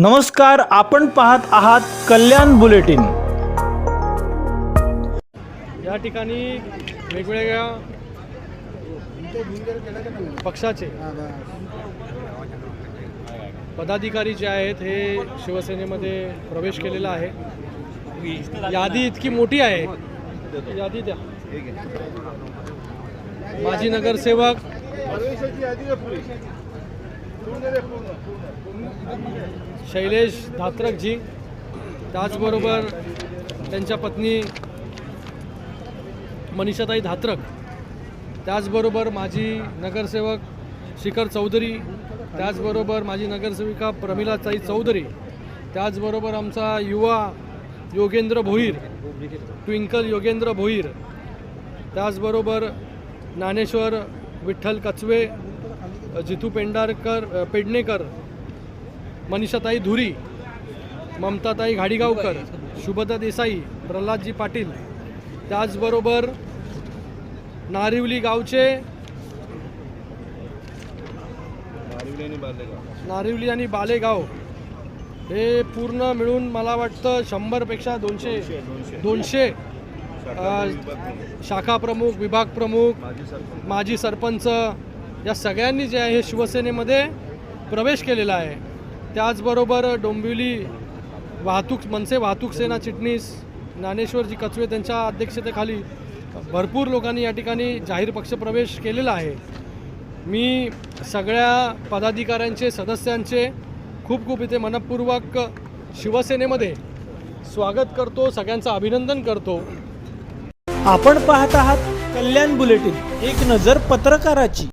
नमस्कार, आपण पाहत आहात कल्याण बुलेटिन। या ठिकाणी वेगवेगळ्या पक्षाचे पदाधिकारी जे आहेत हे शिवसेनेमध्ये प्रवेश केलेला आहे। यादी इतकी मोठी आहे, यादी द्या। माजी नगरसेवक शैलेश धात्रकजी, त्याचबरोबर त्यांच्या पत्नी मनीषाताई धात्रक, त्याचबरोबर माजी नगरसेवक शिखर चौधरी, त्याचबरोबर माजी नगरसेविका प्रमिलाताई चौधरी, त्याचबरोबर आमचा युवा योगेंद्र भोईर, ट्विंकल योगेंद्र भोईर, त्याचबरोबर ज्ञानेश्वर विठ्ठल कचवे, जितू पेडणेकर, मनीषाताई धुरी, ममताताई घाडीगावकर, शुभदा देसाई, प्रल्हादजी पाटील, त्याचबरोबर नारिवली गावचे नारिवली आणि बालेगाव हे पूर्ण मिळून मला वाटतं 100पेक्षा 200 शाखा प्रमुख, विभाग प्रमुख, माजी सरपंच या सगळ्यांनी जे आहे शिवसेनेमध्ये प्रवेश केलेला आहे। त्याचबरोबर डोंबिवली मनसे वाहतूक सेना चिटणीस ज्ञानेश्वरजी कचवे त्यांच्या अध्यक्षतेखाली भरपूर लोकांनी या ठिकाणी जाहीर पक्षप्रवेश केलेला आहे। मी सगळ्या पदाधिकाऱ्यांचे, सदस्यांचे खूप इथे मनपूर्वक शिवसेनेमध्ये स्वागत करतो, सगळ्यांचं अभिनंदन करतो। आपण पाहत आहात कल्याण बुलेटिन, एक नजर पत्रकाराची।